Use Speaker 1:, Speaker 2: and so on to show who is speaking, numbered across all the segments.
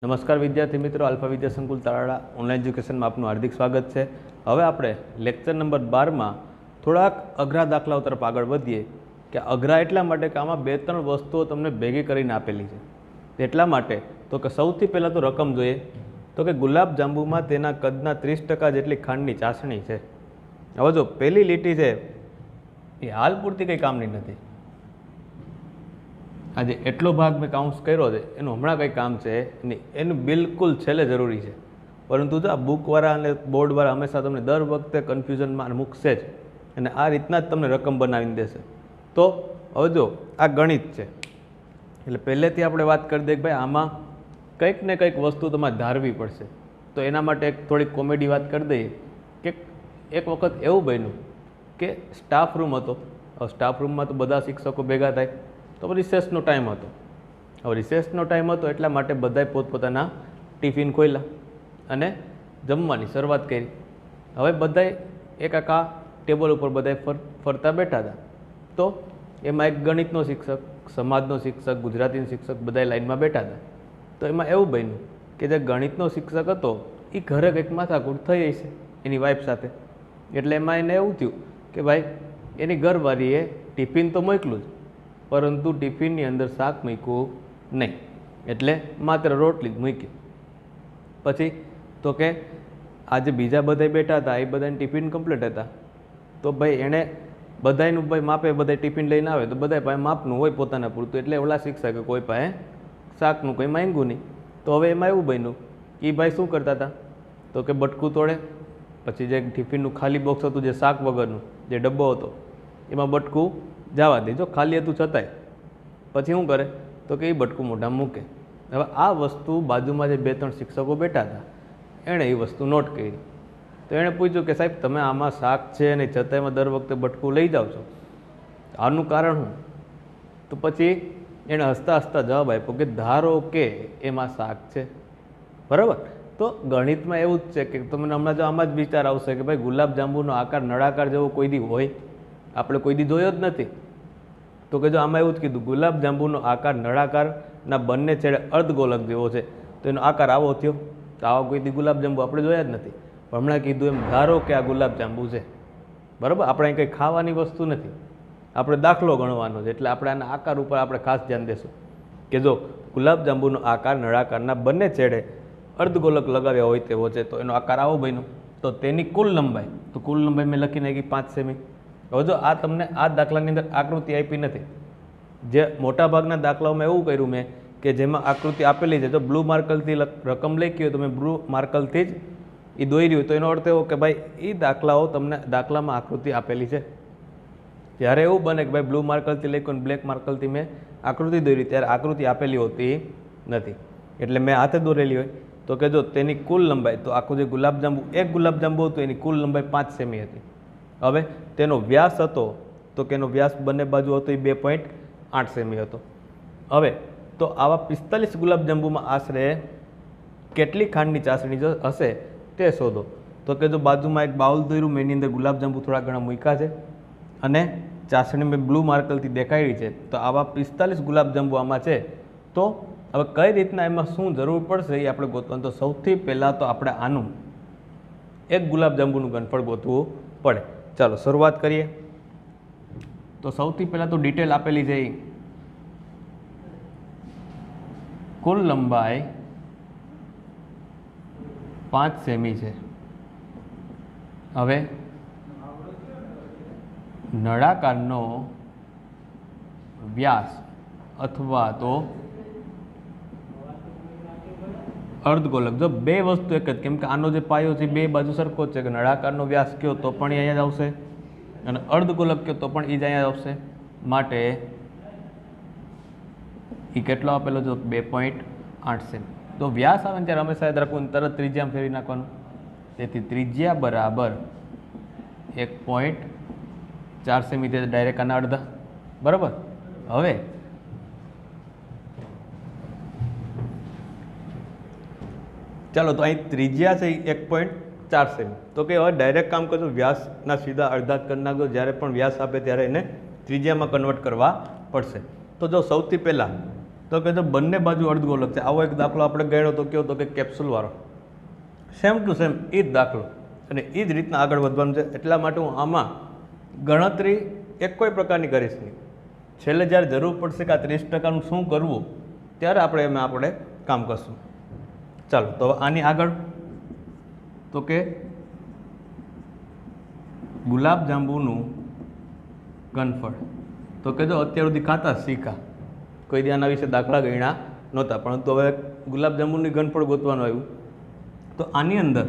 Speaker 1: નમસ્કાર વિદ્યાર્થી મિત્રો, આલ્ફા વિદ્યા સંકુલ તાલાળા ઓનલાઈન એજ્યુકેશનમાં આપનું હાર્દિક સ્વાગત છે। હવે આપણે લેક્ચર નંબર 12માં થોડાક અઘરા દાખલાઓ તરફ આગળ વધીએ કે અઘરા એટલા માટે કે આમાં 2-3 વસ્તુઓ તમને ભેગી કરીને આપેલી છે। એટલા માટે તો કે સૌથી પહેલાં તો રકમ જોઈએ તો કે ગુલાબ જાંબુમાં તેના કદના 30% જેટલી ખાંડની ચાસણી છે। હવે જો પહેલી લીટી છે એ હાલ પૂરતી કંઈ કામની નથી। આજે એટલો ભાગ મેં કાઉન્સ કર્યો છે એનું હમણાં કંઈ કામ છે નહીં, એનું બિલકુલ છેલ્લે જરૂરી છે। પરંતુ જો આ બુકવાળા અને બોર્ડવાળા હંમેશા તમને દર વખતે કન્ફ્યુઝનમાં મૂકશે જ અને આ રીતના જ તમને રકમ બનાવીને દેશે। તો હવે જો આ ગણિત છે એટલે પહેલેથી આપણે વાત કરી દઈએ કે ભાઈ આમાં કંઈક ને કંઈક વસ્તુ તમારે ધારવી પડશે। તો એના માટે એક થોડીક કોમેડી વાત કરી દઈએ કે એક વખત એવું બન્યું કે સ્ટાફ રૂમ હતો। હવે સ્ટાફ રૂમમાં તો બધા શિક્ષકો ભેગા થાય તો રિસેસનો ટાઈમ હતો। હવે રિસેસનો ટાઈમ હતો એટલા માટે બધાએ પોતપોતાના ટિફિન ખોલ્યા અને જમવાની શરૂઆત કરી। હવે બધાએ એકાકા ટેબલ ઉપર બધાએ ફરતા બેઠા હતા। તો એમાં એક ગણિતનો શિક્ષક, સમાજનો શિક્ષક, ગુજરાતીનો શિક્ષક બધાએ લાઈનમાં બેઠા હતા। તો એમાં એવું બન્યું કે જે ગણિતનો શિક્ષક હતો એ ઘરે કંઈક માથાકૂટ થઈ છે એની વાઈફ સાથે। એટલે એમાં એને એવું થયું કે ભાઈ એની ઘરવાળીએ ટિફિન તો મોકલું જ પરંતુ ટિફિનની અંદર શાક મૂક્યું નહીં, એટલે માત્ર રોટલી જ મૂકી। પછી તો કે આજે બીજા બધા બેઠા હતા એ બધાને ટિફિન કમ્પ્લીટ હતા। તો ભાઈ એણે બધાનું ભાઈ માપે બધા ટિફિન લઈને આવે તો બધા પાસે માપનું હોય પોતાના પૂરતું, એટલે ઓલા શિક્ષકે કોઈ પાસે શાકનું કંઈ માંગ્યું નહીં। તો હવે એમાં એવું બન્યું કે ભાઈ શું કરતા હતા તો કે બટકું તોડે, પછી જે ટિફિનનું ખાલી બોક્સ હતું જે શાક વગરનું જે ડબ્બો હતો એમાં બટકું જવા દે, જો ખાલી હતું છતાંય પછી શું કરે તો કે એ બટકું મોઢામાં મૂકે। હવે આ વસ્તુ બાજુમાં જે 2-3 શિક્ષકો બેઠા હતા એણે એ વસ્તુ નોટ કરી। તો એણે પૂછ્યું કે સાહેબ તમે આમાં શાક છે અને છતાંય એમાં દર વખતે બટકું લઈ જાઓ છો, આનું કારણ શું? તો પછી એણે હસતા હસતા જવાબ આપ્યો કે ધારો કે એમાં શાક છે, બરાબર। તો ગણિતમાં એવું જ છે કે તમને હમણાં જો આમાં જ વિચાર આવશે કે ભાઈ ગુલાબ જાંબુનો આકાર નળાકાર જેવો કોઈ દી હોય? આપણે કોઈ દી જોયો જ નથી। તો કે જો આમાં એવું જ કીધું ગુલાબ જાંબુનો આકાર નળાકારના બંને છેડે અર્ધગોલક જેવો છે, તો એનો આકાર આવો થયો। તો આવા કોઈ દી ગુલાબ જાંબુ આપણે જોયા જ નથી, પણ હમણાં કીધું એમ ધારો કે આ ગુલાબ જાંબુ છે, બરાબર। આપણે અહીં કંઈ ખાવાની વસ્તુ નથી, આપણે દાખલો ગણવાનો છે, એટલે આપણે આના આકાર ઉપર આપણે ખાસ ધ્યાન દેશું કે જો ગુલાબ જાંબુનો આકાર નળાકારના બંને છેડે અર્ધગોલક લગાવ્યા હોય તેવો છે, તો એનો આકાર આવો બન્યો। તો તેની કુલ લંબાઈ, તો કુલ લંબાઈ મેં લખી નાખી 5 સેમી। હવે જો આ તમને આ દાખલાની અંદર આકૃતિ આપી નથી, જે મોટાભાગના દાખલાઓમાં એવું કર્યું મેં કે જેમાં આકૃતિ આપેલી છે, જો બ્લુ માર્કરથી રકમ લખી હોય તો મેં બ્લુ માર્કરથી જ એ દોરી હોય, તો એનો અર્થ એવો કે ભાઈ એ દાખલાઓ તમને દાખલામાં આકૃતિ આપેલી છે। જ્યારે એવું બને કે ભાઈ બ્લુ માર્કરથી લખ્યું અને બ્લેક માર્કરથી મેં આકૃતિ દોરી, ત્યારે આકૃતિ આપેલી હોતી નથી, એટલે મેં હાથે દોરેલી હોય। તો કે જો તેની કુલ લંબાઈ, તો આખું જે ગુલાબજાંબુ એક ગુલાબજાંબુ હતું એની કુલ લંબાઈ 5 સેમી હતી। હવે તેનો વ્યાસ હતો તો કે એનો વ્યાસ બંને બાજુ હતો એ 2.8 સેમી હતો। હવે તો આવા 45 ગુલાબજાંબુમાં આશરે કેટલી ખાંડની ચાસણી હશે તે શોધો। તો કે જો બાજુમાં એક બાઉલ દોર્યું મેં, એની અંદર ગુલાબજાંબુ થોડા ઘણા મૂક્યા છે અને ચાસણી મેં બ્લુ માર્કરથી દેખાડી છે, તો આવા 45 ગુલાબજાંબુ આમાં છે। તો હવે કઈ રીતના એમાં શું જરૂર પડશે એ આપણે ગોતવાનું। તો સૌથી પહેલાં તો આપણે આનું એક ગુલાબજાંબુનું ઘનફળ ગોતવું પડે। ચાલો શરૂઆત કરીએ। તો સૌથી પહેલાં તો ડિટેલ આપેલી છે, કુલ લંબાઈ 5 સેમી છે। હવે નળાકારનો વ્યાસ અથવા તો અર્ધગોલક, જો બે વસ્તુ એક જ, કેમ કે આનો જે પાયો છે બે બાજુ સરખો જ છે, કે નળાકારનો વ્યાસ કયો તો પણ એ અહીંયા જ આવશે અને અર્ધગોલક કયો તો પણ એ જ અહીંયા જ આવશે, માટે એ કેટલો આપેલો છે 2.8 સેમી। તો વ્યાસ આવે ને ત્યારે હંમેશા યાદ રાખવું, તરત ત્રિજ્યામાં ફેરવી નાખવાનું। તેથી ત્રિજ્યા બરાબર 1.4 સેમી, તે ડાયરેક્ટ આના અડધા, બરાબર। હવે ચાલો તો અહીં ત્રિજ્યા છે 1.4 સેમી, તો કે હવે ડાયરેક્ટ કામ કરજો, વ્યાસના સીધા અડધા કરી નાખજો। જ્યારે પણ વ્યાસ આપે ત્યારે એને ત્રિજ્યામાં કન્વર્ટ કરવા પડશે। તો જો સૌથી પહેલાં તો કે જો બંને બાજુ અર્ધગોલક છે, આવો એક દાખલો આપણે ગણ્યો તો કેવો તો કે કેપ્સ્યુલવાળો, સેમ ટુ સેમ એ જ દાખલો અને એ જ રીતના આગળ વધવાનું છે. એટલા માટે હું આમાં ગણતરી એક કોઈ પ્રકારની કરીશ નહીં. છેલ્લે જ્યારે જરૂર પડશે કે આ 30%નું શું કરવું ત્યારે આપણે કામ કરશું. ચાલો તો હવે આની આગળ તો કે ગુલાબજાંબુનું ઘનફળ, તો કે જો અત્યાર સુધી ખાતા શીખા, કોઈ દી આના વિશે દાખલા ગણ્યા નહોતા, પરંતુ હવે ગુલાબજાંબુની ઘનફળ ગોતવાનું આવ્યું. તો આની અંદર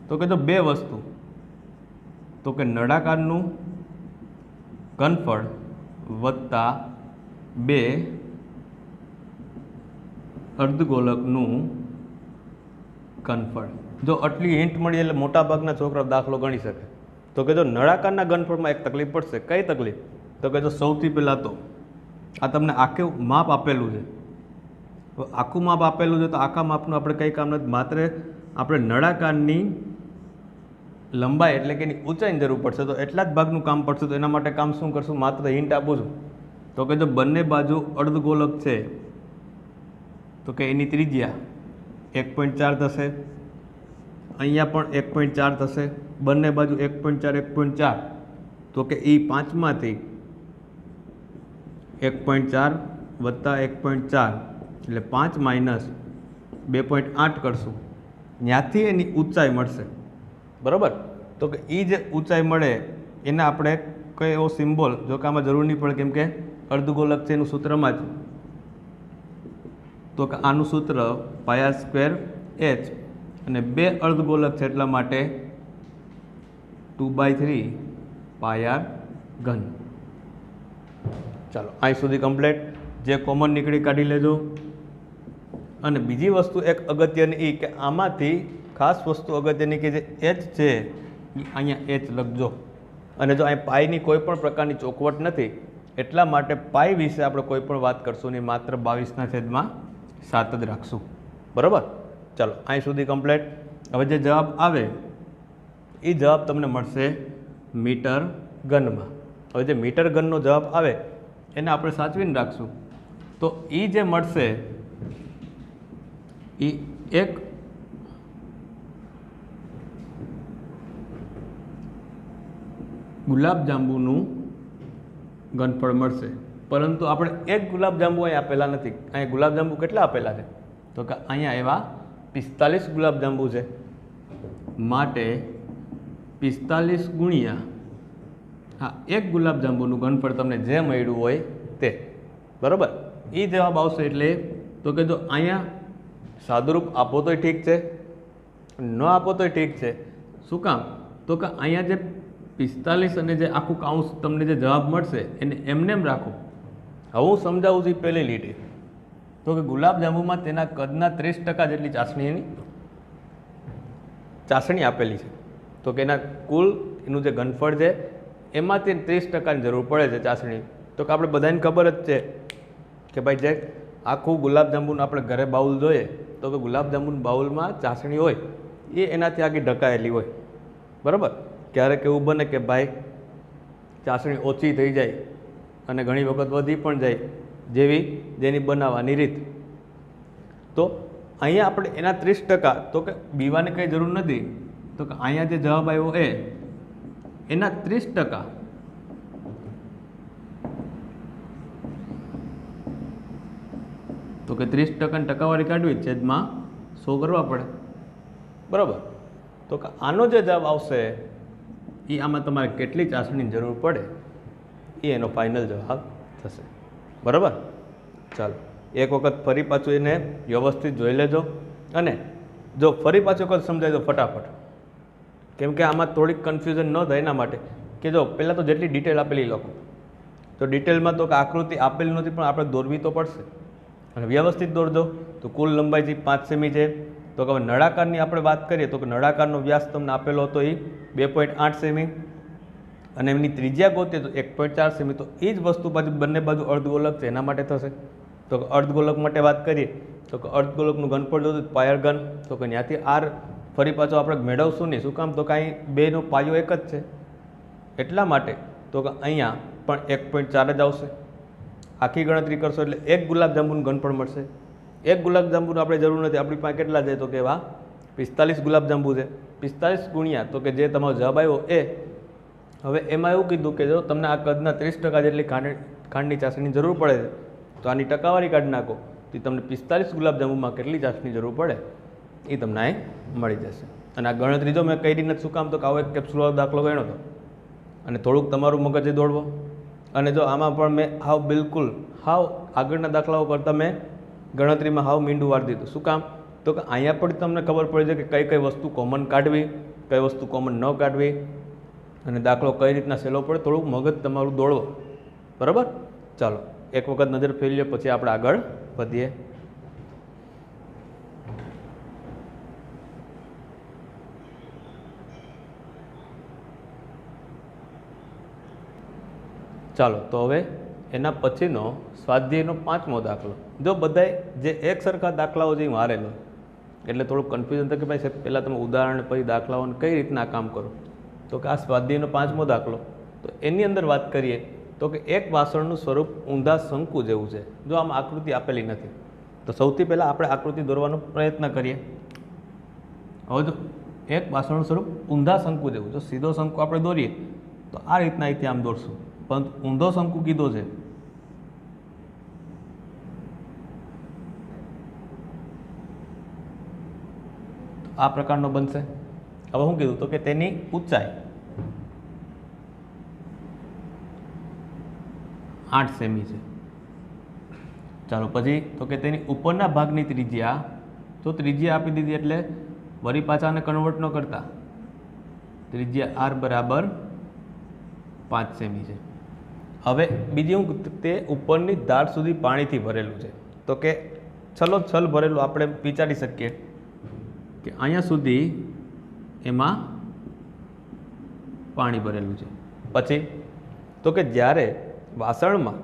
Speaker 1: તો કે જો બે વસ્તુ, તો કે નળાકારનું ઘનફળ વત્તા બે અર્ધગોલકનું ઘનફળ. જો આટલી હિન્ટ મળી એટલે મોટાભાગના છોકરાઓ દાખલો ગણી શકે. તો કે જો નળાકારના ઘનફળમાં એક તકલીફ પડશે. કઈ તકલીફ? તો કે જો સૌથી પહેલાં તો આ તમને આખું માપ આપેલું છે, આખું માપ આપેલું છે તો આખા માપનું આપણે કંઈ કામ નથી, માત્ર આપણે નળાકારની લંબાઈ એટલે કે એની ઊંચાઈની જરૂર પડશે. તો એટલા જ ભાગનું કામ પડશે. તો એના માટે કામ શું કરશું? માત્ર હિન્ટ આપું છું. તો કે જો બંને બાજુ અર્ધગોલક છે તો કે એની ત્રિજ્યા 1.4 થશે, અહીંયા પણ 1.4 થશે, બંને બાજુ 1.4 1.4, તો કે એ 5માંથી 1.4 વત્તા 1.4 એટલે 5 માઇનસ 2.8 કરશું, ત્યાંથી એની ઊંચાઈ મળશે. બરાબર? તો કે એ જે ઊંચાઈ મળે એને આપણે કઈ એવો સિમ્બોલ, જો કે આમાં જરૂર નહીં પડે કેમ કે અર્ધગોલક છે એનું સૂત્રમાં જ, તો કે આનું સૂત્ર πr²h અને બે અર્ધગોલક છે એટલા માટે 2/3 πr². ચાલો અહીં સુધી કમ્પ્લીટ. જે કોમન નીકળી કાઢી લેજો. અને બીજી વસ્તુ એક અગત્યની એ કે આમાંથી ખાસ વસ્તુ અગત્યની કે જે h છે અહીંયા h લખજો. અને જો અહીં પાઈની કોઈ પણ પ્રકારની ચોખવટ નથી એટલા માટે પાઈ વિશે આપણે કોઈ પણ વાત કરશું નહીં, માત્ર 22/7 જ રાખશું. બરાબર? ચાલો અહીં સુધી કમ્પ્લીટ. હવે જે જવાબ આવે એ જવાબ તમને મળશે મીટર ઘનમાં. હવે જે મીટર ઘનનો જવાબ આવે એને આપણે સાચવીને રાખશું. તો એ જે મળશે એ એક ગુલાબજાંબુનું ઘનફળ મળશે. પરંતુ આપણે એક ગુલાબજાંબુ અહીં આપેલા નથી. અહીંયા ગુલાબજાંબુ કેટલા આપેલા છે? તો કે અહીંયા એવા 45 ગુલાબજાંબુ છે, માટે 45 ગુણ્યા હા એક ગુલાબજાંબુનું ઘનફળ તમને જે મળ્યું હોય તે. બરાબર? એ જવાબ આવશે. એટલે તો કે જો અહીંયા સાદુરૂપ આપો તોય ઠીક છે, ન આપો તોય ઠીક છે. શું કામ? તો કે અહીંયા જે 45 અને જે આખું કાઉન્સ તમને જે જવાબ મળશે એને એમને એમ રાખો. હવે હું સમજાવું છું પહેલી લીટી. તો કે ગુલાબજાંબુમાં તેના કદના 30% જેટલી ચાસણી આપેલી છે. તો કે એના કુલ એનું જે ઘનફળ છે એમાંથી 30%ની જરૂર પડે છે ચાસણી. તો કે આપણે બધાને ખબર જ છે કે ભાઈ જે આખું ગુલાબજાંબુનું આપણે ઘરે બાઉલ જોઈએ તો કે ગુલાબજાંબુના બાઉલમાં ચાસણી હોય એ એનાથી આગળ ઢકાયેલી હોય. બરાબર? ક્યારેક એવું બને કે ભાઈ ચાસણી ઓછી થઈ જાય અને ઘણી વખત વધી પણ જાય, જેની બનાવવાની રીત. તો અહીંયા આપણે એના 30%, તો કે બીવાની કંઈ જરૂર નથી. તો કે અહીંયા જે જવાબ આવ્યો એના 30%, તો કે 30%ની ટકાવારી કાઢવી છેદમાં 100 કરવા પડે. બરાબર? તો કે આનો જે જવાબ આવશે એ આમાં તમારે કેટલી ચાસણીની જરૂર પડે એ એનો ફાઇનલ જવાબ થશે. બરાબર? ચાલો એક વખત ફરી પાછું એને વ્યવસ્થિત જોઈ લેજો. અને જો ફરી પાછું વખત સમજાય તો ફટાફટ, કેમ કે આમાં થોડીક કન્ફ્યુઝન ન થાય એના માટે કે જો પહેલાં તો જેટલી ડિટેલ આપેલી લખો. તો ડિટેલમાં તો કે આકૃતિ આપેલી નથી પણ આપણે દોરવી તો પડશે અને વ્યવસ્થિત દોરજો. તો કુલ લંબાઈ જે 5 સેમી છે. તો કે હવે નળાકારની આપણે વાત કરીએ તો કે નળાકારનો વ્યાસ તમને આપેલો હતો એ 2.8 સેમી અને એમની ત્રિજ્યા ગોતીએ તો 1.4 સેમી. તો એ જ વસ્તુ પાછું બંને બાજુ અર્ધગોલક છે એના માટે થશે. તો કે અર્ધગોલક માટે વાત કરીએ તો કે અર્ધગોલકનું ઘનફળ જોતું પાયર ઘન. તો કે ત્યાંથી આર ફરી પાછો આપણે મેળવશું નહીં. શું કામ? તો કાંઈ બેનો પાયો એક જ છે એટલા માટે. તો કે અહીંયા પણ 1.4 જ આવશે. આખી ગણતરી કરશો એટલે એક ગુલાબજાંબુનું ઘનફળ મળશે. એક ગુલાબજાંબુનું આપણે જરૂર નથી, આપણી પાસે કેટલા છે તો કે એવા 45 ગુલાબજાંબુ છે. 45 ગુણ્યા તો કે જે તમારો જવાબ આવ્યો એ. હવે એમાં એવું કીધું કે જો તમને આ કદના 30% જેટલી ખાંડની ચાસણીની જરૂર પડે છે તો આની ટકાવારી કાઢી નાખો તો તમને 45 ગુલાબજાંબુમાં કેટલી ચાસણી જરૂર પડે એ તમને અહીં મળી જશે. અને આ ગણતરી જો મેં કરી નથી, શું કામ તો કે આવો એક કેપ્સ્યુલ દાખલો ગણ્યો હતો અને થોડુંક તમારું મગજ દોડવો. અને જો આમાં પણ મેં બિલકુલ આગળના દાખલાઓ કરતાં મેં ગણતરીમાં મીંડું વાળી દીધું. શું કામ તો કે અહીંયા પણ તમને ખબર પડી છે કે કઈ વસ્તુ કોમન કાઢવી, કઈ વસ્તુ કોમન ન કાઢવી, અને દાખલો કઈ રીતના સહેલો પડે, થોડુંક મગજ તમારું દોડવો. બરાબર, ચાલો એક વખત નજર ફેરવીએ પછી આપણે આગળ વધીએ. ચાલો તો હવે એના પછીનો સ્વાધ્યાયનો 5મો દાખલો. જો બધાય જે એક સરખા દાખલાઓ જે મારેલો એટલે થોડુંક કન્ફ્યુઝન થાય કે ભાઈ સાહેબ પહેલાં તમે ઉદાહરણ પછી દાખલાઓને કઈ રીતના કામ કરો. તો કે આ સ્વાધ્યાયનો 5મો દાખલો, તો એની અંદર વાત કરીએ તો કે એક વાસણનું સ્વરૂપ ઊંધા શંકુ જેવું છે. જો આમાં આકૃતિ આપેલી નથી તો સૌથી પહેલાં આપણે આકૃતિ દોરવાનો પ્રયત્ન કરીએ. હવે જો એક વાસણનું સ્વરૂપ ઊંધા શંકુ જેવું, જો સીધો શંકુ આપણે દોરીએ તો આ રીતના અહીંથી આમ દોરશું, પરંતુ ઊંધો શંકુ કીધો છે આ પ્રકારનો બનશે. હવે શું કીધું તો કે તેની ઊંચાઈ 8 સેમી છે. ચાલો પછી તો કે તેની ઉપરના ભાગની ત્રિજ્યા, તો ત્રિજ્યા આપી દીધી એટલે વળી પાછાને કન્વર્ટ ન કરતા ત્રિજ્યા r બરાબર 5 સેમી છે. હવે બીજી હું તે ઉપરની ધાર સુધી પાણીથી ભરેલું છે. તો કે છલ ભરેલું આપણે વિચારી શકીએ કે અહીંયા સુધી એમાં પાણી ભરેલું છે. પછી તો કે જ્યારે વાસણમાં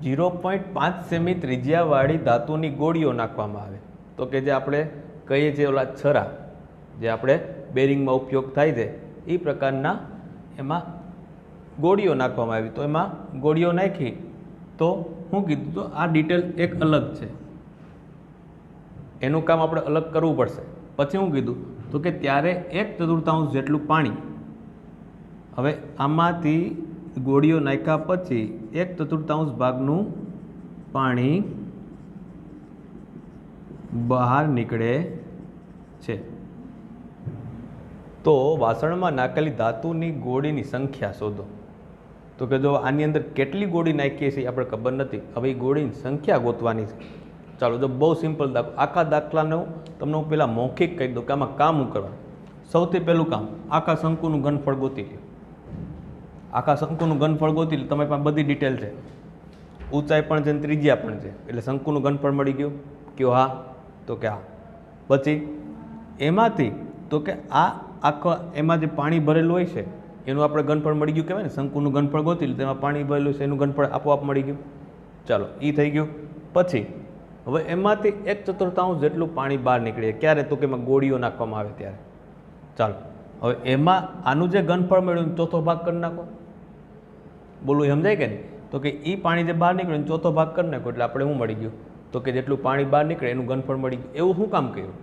Speaker 1: 0.5 સેમી ત્રિજ્યાવાળી ધાતુની ગોળીઓ નાખવામાં આવે, તો કે જે આપણે કહીએ છીએ ઓલા છરા જે આપણે બેરિંગમાં ઉપયોગ થાય છે એ પ્રકારના એમાં ગોળીઓ નાખવામાં આવી. તો એમાં ગોળીઓ નાખી તો શું કીધું તો આ ડિટેલ એક અલગ છે, એનું કામ આપણે અલગ કરવું પડશે. પછી શું કીધું તો કે ત્યારે 1/4 જેટલું પાણી, હવે આમાંથી ગોળીઓ નાખ્યા પછી 1/4 ભાગનું પાણી બહાર નીકળે છે. તો વાસણમાં નાખેલી ધાતુની ગોળીની સંખ્યા શોધો. તો કે જો આની અંદર કેટલી ગોળી નાખીએ છીએ આપણે ખબર નથી, હવે એ ગોળીની સંખ્યા ગોતવાની છે. ચાલો જો બહુ સિમ્પલ દાખલો, આખા દાખલાનું તમને હું પહેલાં મૌખિક કહી દઉં કે આમાં કામ હું કરવા. સૌથી પહેલું કામ આખા શંકુનું ઘનફળ ગોતી લો. આખા શંકુનું ઘનફળ ગોતી લો, તમારી પાસે બધી ડિટેલ છે, ઊંચાઈ પણ છે ત્રિજ્યા પણ છે, એટલે શંકુનું ઘનફળ મળી ગયું. કયો હા તો કે હા. પછી એમાંથી તો કે આ આખા એમાં જે પાણી ભરેલું હોય છે એનું આપણે ઘનફળ મળી ગયું, કહેવાય ને શંકુનું ઘનફળ ગોતી લો, તેમાં પાણી ભરેલું છે એનું ઘનફળ આપોઆપ મળી ગયું. ચાલો એ થઈ ગયું. પછી હવે એમાંથી 1/4 જેટલું પાણી બહાર નીકળે, ક્યારે તો કે એમાં ગોળીઓ નાખવામાં આવે ત્યારે. ચાલો હવે એમાં આનું જે ઘનફળ મળ્યું ચોથો ભાગ કરી નાખો. બોલું સમજાય કે નહીં? તો કે એ પાણી જે બહાર નીકળ્યું ચોથો ભાગ કરી નાખો એટલે આપણે શું મળી ગયું તો કે જેટલું પાણી બહાર નીકળે એનું ઘનફળ મળી ગયું. એવું શું કામ કર્યું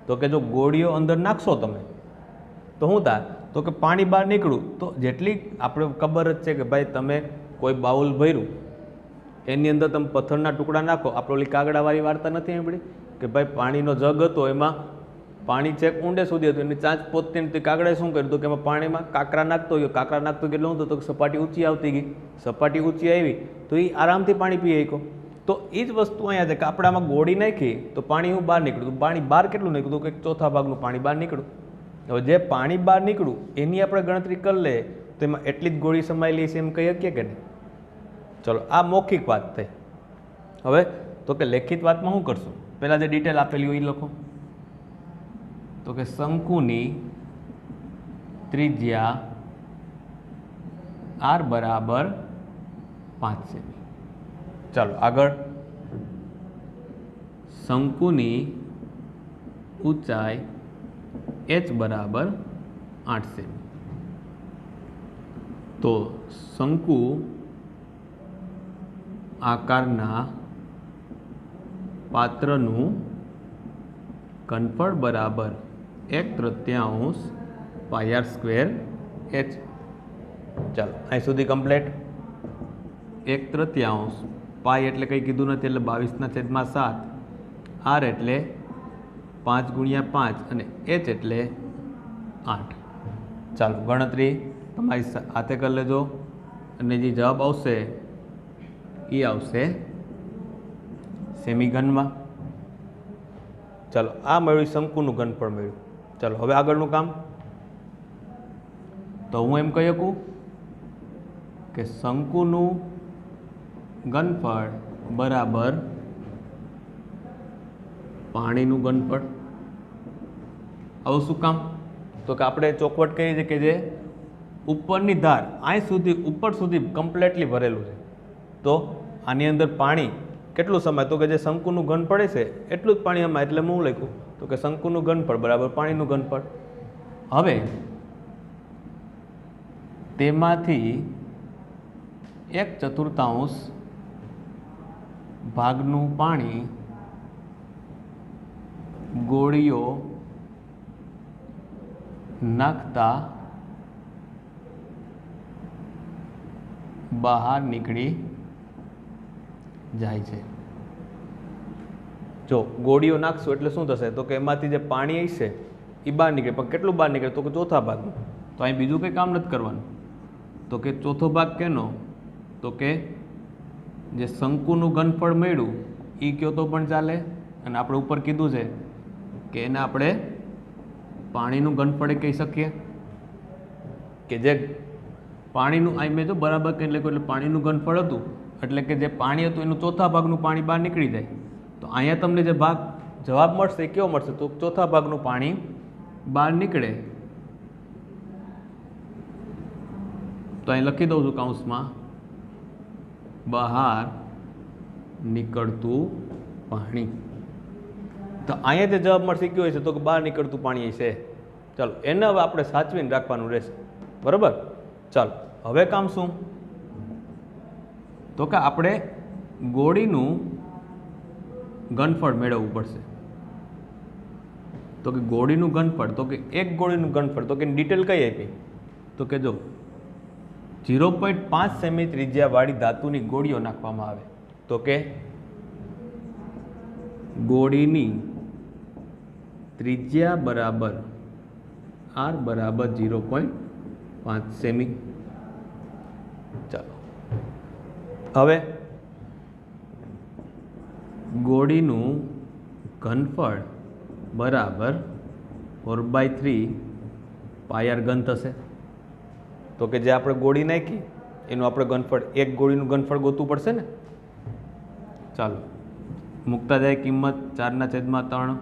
Speaker 1: તો કે જો ગોળીઓ અંદર નાખશો તમે તો શું થાય તો કે પાણી બહાર નીકળ્યું તો જેટલી આપણે ખબર જ છે કે ભાઈ તમે કોઈ બાઉલ ભર્યું એની અંદર તમે પથ્થરના ટુકડા નાખો. આપણે ઓલી કાગડાવાળી વાર્તા નથી સાંભળી કે ભાઈ પાણીનો જગ હતો એમાં પાણી છેક ઊંડે સુધી હતું, એની ચાંચ પોતતી કાગડાએ શું કર્યું તો કે એમાં પાણીમાં કાંકરા નાખતો ગયો, કાંકરા નાખતો કેટલું હતું તો સપાટી ઊંચી આવતી ગઈ, સપાટી ઊંચી આવી તો એ આરામથી પાણી પી શકો. તો એ જ વસ્તુ અહીંયા છે કે આપણે આમાં ગોળી નાખી તો પાણી હું બહાર નીકળ્યું, તો પાણી બહાર કેટલું નીકળ્યું તો કે ચોથા ભાગનું પાણી બહાર નીકળ્યું. હવે જે પાણી બહાર નીકળ્યું એની આપણે ગણતરી કરી લે તો એમાં એટલી જ ગોળી સમાયેલી છે એમ કહી શકીએ કે નહીં? ચલો આ મૌખિક વાત થઈ. હવે તો કે લેખિત વાતમાં શું કરશું? પહેલાં જે ડિટેલ આપેલી હોય એ લખો. તો કે શંકુની ત્રિજ્યા r બરાબર 5 સેમી. ચાલો આગળ. શંકુની ઊંચાઈ h બરાબર 8 સેમી. તો શંકુ આકારના પાત્રનું ઘનફળ બરાબર 1/3 પાઈ આર સ્ક્વેર એચ. ચાલો અહીં સુધી કમ્પ્લીટ. 1/3 પાઈ એટલે કંઈ કીધું નથી એટલે 22/7, આર એટલે 5 × 5 અને એચ એટલે 8. ચાલો ગણતરી તમારી હાથે કરી લેજો અને જે જવાબ આવશે એ આવશે સેમી ઘનમાં. ચાલો આ મળ્યું શંકુનું ઘનફળ મળ્યું. ચાલો હવે આગળનું કામ. તો હું એમ કહી શકું કે શંકુનું ઘનફળ બરાબર પાણીનું ઘનફળ. આવું શું કામ? તો કે આપણે ચોખવટ કહીએ છીએ કે જે ઉપરની ધાર અહીં સુધી ઉપર સુધી કમ્પ્લીટલી ભરેલું છે, તો આની અંદર પાણી કેટલું સમય? તો કે જે શંકુનું ઘનફળ છે એટલું જ પાણી આમાં, એટલે હું લખ્યું તો કે શંકુનું ઘનફળ બરાબર પાણીનું ઘનફળ. હવે તેમાંથી 1/4 ભાગનું પાણી ગોળીઓ નાખતા બહાર નીકળી જાય છે. જો ગોળીઓ નાખશું એટલે શું થશે? તો કે એમાંથી જે પાણી હશે એ બહાર નીકળે. પણ કેટલું બહાર નીકળે? તો કે ચોથા ભાગનું. તો અહીં બીજું કંઈ કામ નથી કરવાનું. તો કે ચોથો ભાગ કેનો? તો કે જે શંકુનું ઘનફળ મળ્યું એ કયો તો પણ ચાલે, અને આપણે ઉપર કીધું છે કે એને આપણે પાણીનું ઘનફળ કહી શકીએ. કે જે પાણીનું અહીં મેં જો બરાબર કંઈ લખ્યું એટલે પાણીનું ઘનફળ હતું, એટલે કે જે પાણી હતું એનું ચોથા ભાગનું પાણી બહાર નીકળી જાય. તો અહીંયા તમને જે ભાગ જવાબ મળશે એ કેવો મળશે? તો ચોથા ભાગનું પાણી બહાર નીકળે. તો અહીં લખી દઉં છું કૌંસમાં બહાર નીકળતું પાણી. તો અહીંયા જે જવાબ મળશે કયો હશે? તો કે બહાર નીકળતું પાણી હશે. ચાલો એને હવે આપણે સાચવીને રાખવાનું રહેશે. બરાબર. ચાલો હવે કામ શું? તો કે આપણે ગોળીનું ઘનફળ મેળવવું પડશે. તો કે ગોળીનું ઘનફળ, તો કે એક ગોળીનું ઘનફળ, તો કે ડિટેલ કઈ આપી? તો કે જો 0.5 સેમી ત્રિજ્યાવાળી ધાતુની ગોળીઓ નાખવામાં આવે તો કે ગોળીની ત્રિજ્યા બરાબર આર બરાબર 0.5 સેમી. ચાલો હવે ગોળીનું ઘનફળ બરાબર 4/3 પાઈ આર ઘન થશે. તો કે જે આપણે ગોળી નાખી એનું આપણે ઘનફળ, એક ગોળીનું ઘનફળ ગોતવું પડશે ને. ચાલો મૂકતા જાય કિંમત 4/3,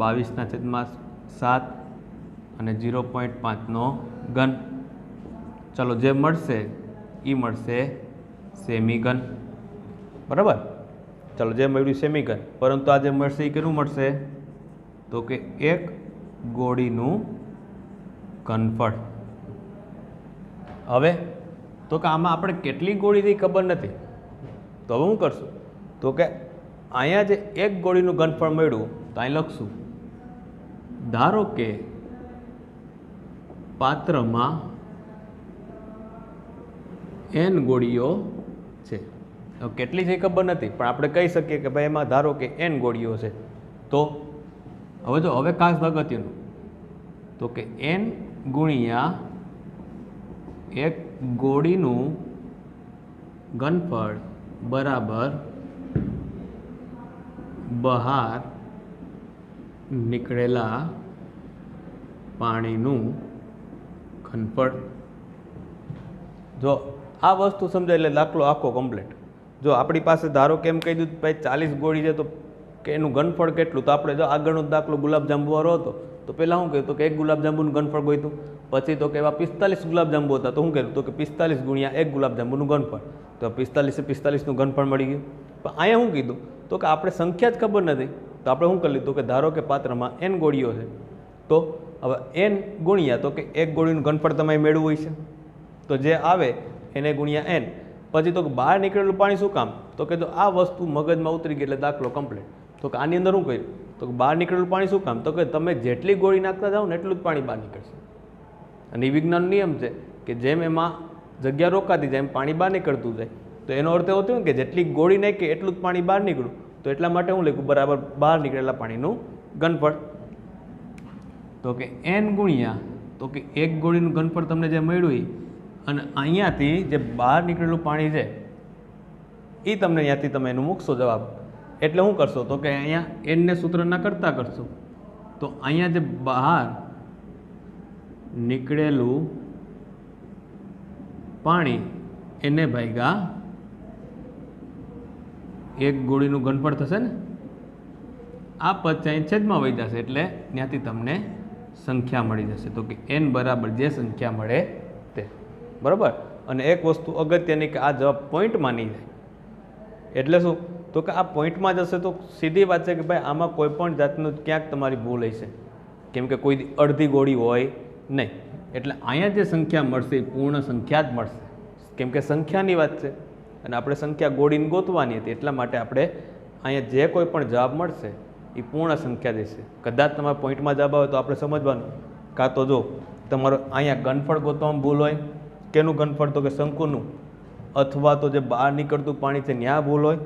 Speaker 1: 22/7 અને 0.5નો ઘન. ચાલો જે મળશે એ મળશે સેમી ઘન. બરાબર. ચાલો જે મળ્યું સેમી ઘન, પરંતુ આ જે મળશે એ કેટલું મળશે? તો કે એક ગોળીનું ઘનફળ. હવે તો કે આમાં આપણે કેટલી ગોળીની ખબર નથી, તો હવે શું કરશું? તો કે અહીંયા જે એક ગોળીનું ઘનફળ મળ્યું તો અહીં લખશું, ધારો કે પાત્રમાં n ગોળીઓ છે. કેટલી છે ખબર નથી, પણ આપણે કહી શકીએ કે ભાઈ એમાં ધારો કે n ગોળીઓ છે. તો હવે જો હવે ખાસ અગત્યનું, તો કે n ગુણ્યા એક ગોળીનું ઘનફળ બરાબર બહાર નીકળેલા પાણીનું ઘનફળ. જો આ વસ્તુ સમજાય એટલે દાખલો આખો કમ્પ્લીટ. જો આપણી પાસે ધારો કે એમ કહી દીધું ભાઈ 40 ગોળી છે, તો કે એનું ઘનફળ કેટલું? તો આપણે જો આગળનો દાખલો ગુલાબજાંબુવાળો હતો તો પહેલાં શું કહ્યું? તો કે એક ગુલાબજાંબુનું ઘનફળ ગોઈતું. પછી તો કે એવા 45 ગુલાબજાંબુ હતા, તો શું કર્યું? તો કે 45 ગુણ્યા એક ગુલાબજાંબુનું ઘનફળ, તો 45 નું ઘનફળ મળી ગયું. પણ અહીંયા શું કીધું? તો કે આપણે સંખ્યા જ ખબર નથી, તો આપણે શું કરી લીધું કે ધારો કે પાત્રમાં n ગોળીઓ છે, તો હવે n ગુણ્યા તો કે એક ગોળીનું ઘનફળ તમારે મેળવવું હોય છે, તો જે આવે એને ગુણ્યા n. પછી તો કે બહાર નીકળેલું પાણી શું કામ, તો કે જો આ વસ્તુ મગજમાં ઉતરી ગઈ એટલે દાખલો કમ્પ્લીટ. તો કે આની અંદર શું કર્યું, તો કે બહાર નીકળેલું પાણી શું કામ, તો કે તમે જેટલી ગોળી નાખતા જાઓ ને એટલું જ પાણી બહાર નીકળશે. અને એ વિજ્ઞાનનો નિયમ છે કે જેમ એમાં જગ્યા રોકાતી જાય એમ પાણી બહાર નીકળતું જાય. તો એનો અર્થ એવો થયો ને કે જેટલી ગોળી નાખી એટલું જ પાણી બહાર નીકળ્યું. તો એટલા માટે હું લખ્યું બરાબર બહાર નીકળેલા પાણીનું ઘનફળ. તો કે n ગુણ્યા તો કે એક ગોળીનું ઘનફળ તમને જે મળ્યું એ અને અહીંયાથી જે બહાર નીકળેલું પાણી છે એ તમને અહીંયાથી તમે એનું મૂકશો જવાબ. એટલે શું કરશો, તો કે અહીંયા n ને સૂત્રના કરતા કરશો. તો અહીંયા જે બહાર નીકળેલું પાણી એને ભાગ્યા એક ગોળીનું ઘનફળ થશે ને, આ પદ અહીં છેદમાં વહી જશે એટલે ત્યાંથી તમને સંખ્યા મળી જશે. તો કે n બરાબર જે સંખ્યા મળે તે. બરાબર. અને એક વસ્તુ અગત્યની કે આ જવાબ પોઈન્ટમાં નહીં જાય. એટલે શું, તો કે આ પોઈન્ટમાં જશે તો સીધી વાત છે કે ભાઈ આમાં કોઈ પણ જાતનું ક્યાંક તમારી ભૂલ હશે, કેમ કે કોઈ અડધી ગોળી હોય નહીં. એટલે અહીંયા જે સંખ્યા મળશે એ પૂર્ણ સંખ્યા જ મળશે, કેમ કે સંખ્યાની વાત છે અને આપણે સંખ્યા ગોળીને ગોતવાની હતી. એટલા માટે આપણે અહીંયા જે કોઈ પણ જવાબ મળશે એ પૂર્ણ સંખ્યા દેશે. કદાચ તમારા પોઈન્ટમાં જવાબ આવે તો આપણે સમજવાનું, કાં તો જો તમારો અહીંયા ઘનફળ ગોતવામાં ભૂલ હોય, કેનું ઘનફળ, તો કે શંકુનું, અથવા તો જે બહાર નીકળતું પાણી છે ત્યાં ભૂલ હોય,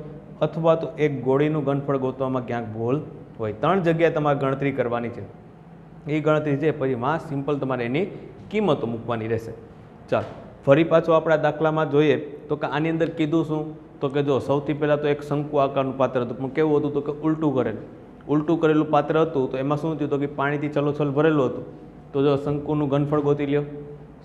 Speaker 1: અથવા તો એક ગોળીનું ઘનફળ ગોતવામાં ક્યાંક ભૂલ હોય. 3 જગ્યાએ તમારે ગણતરી કરવાની છે. એ ગણતરી છે પછી માં સિમ્પલ તમારે એની કિંમતો મૂકવાની રહેશે. ચાલો ફરી પાછું આપણા દાખલામાં જોઈએ તો કે આની અંદર કીધું શું, તો કે જો સૌથી પહેલાં તો એક શંકુ આકારનું પાત્ર હતું, પણ કેવું હતું, તો કે ઉલટું કરેલું પાત્ર હતું. તો એમાં શું થયું, તો કે પાણીથી છલોછલ ભરેલું હતું. તો જો શંકુનું ઘનફળ ગોતી લ્યો,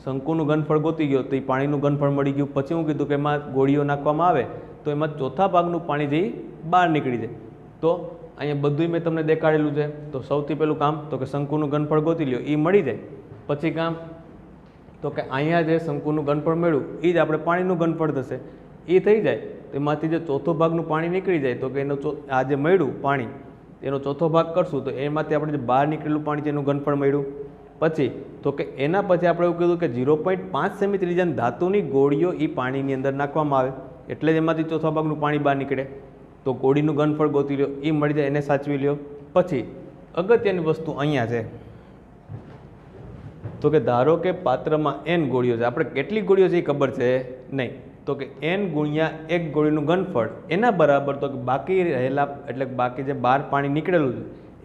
Speaker 1: શંકુનું ઘનફળ ગોતી ગયો તો એ પાણીનું ઘનફળ મળી ગયું. પછી હું કીધું કે એમાં ગોળીઓ નાખવામાં આવે તો એમાં ચોથા ભાગનું પાણી જઈ બહાર નીકળી જાય. તો અહીંયા બધું મેં તમને દેખાડેલું છે. તો સૌથી પહેલું કામ તો કે શંકુનું ઘનફળ ગોતી લ્યો, એ મળી જાય. પછી કામ તો કે અહીંયા જે શંકુનું ઘનફળ મળ્યું એ જ આપણે પાણીનું ઘનફળ થશે, એ થઈ જાય. તો એમાંથી જે ચોથો ભાગનું પાણી નીકળી જાય તો કે એનો આ જે મળ્યું પાણી એનો ચોથો ભાગ કરશું તો એમાંથી આપણે જે બહાર નીકળેલું પાણી છે એનું ઘનફળ મળ્યું. પછી તો કે એના પછી આપણે એવું કીધું કે 0.5 સેમી ત્રિજ્યાની ધાતુની ગોળીઓ એ પાણીની અંદર નાખવામાં આવે એટલે જ એમાંથી ચોથા ભાગનું પાણી બહાર નીકળે. તો ગોળીનું ઘનફળ ગોતી લ્યો, એ મળી જાય, એને સાચવી લ્યો. પછી અગત્યની વસ્તુ અહીંયા છે તો કે ધારો કે પાત્રમાં n ગોળીઓ છે, આપણે કેટલી ગોળીઓ છે એ ખબર છે નહીં. તો કે n ગુણ્યા એક ગોળીનું ઘનફળ એના બરાબર તો કે બાકી રહેલા એટલે બાકી જે બહાર પાણી નીકળેલું છે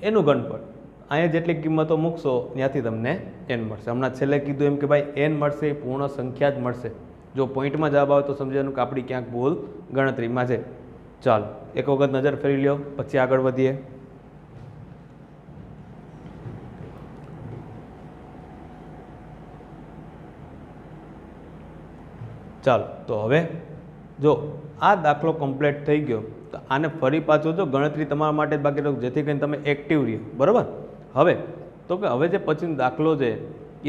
Speaker 1: એનું ઘનફળ. અહીંયા જેટલી કિંમતો મૂકશો ત્યાંથી તમને n મળશે. હમણાં છેલ્લે કીધું એમ કે ભાઈ n મળશે એ પૂર્ણ સંખ્યા જ મળશે. જો પોઈન્ટમાં જવાબ આવે તો સમજવાનું કે આપણી ક્યાંક ભૂલ ગણતરીમાં છે. ચાલો એક વખત નજર ફેરી લ્યો પછી આગળ વધીએ. ચાલો તો હવે જો આ દાખલો કમ્પ્લીટ થઈ ગયો તો આને ફરી પાછું જો ગણતરી તમારા માટે જ બાકી રાખો જેથી કરીને તમે એક્ટિવ રહ્યો. બરાબર. હવે તો કે હવે જે પછીનો દાખલો છે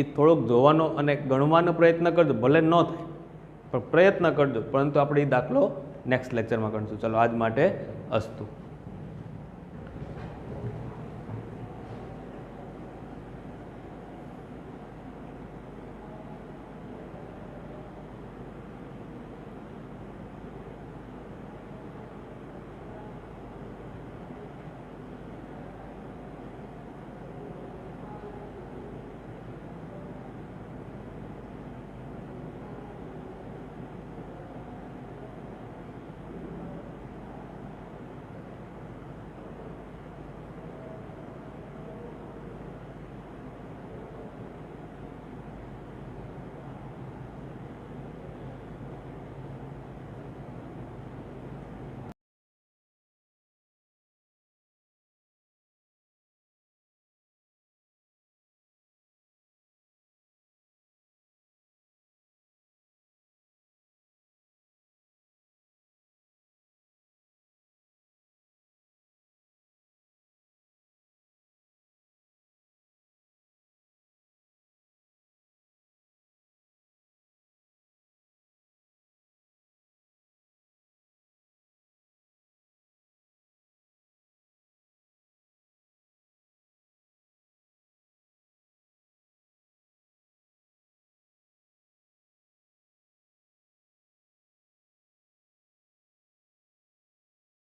Speaker 1: એ થોડોક જોવાનો અને ગણવાનો પ્રયત્ન કરજો, ભલે ન થાય પણ પ્રયત્ન કરજો, પરંતુ આપણે એ દાખલો નેક્સ્ટ લેક્ચરમાં ગણશું. ચાલો આજ માટે અસ્તુ.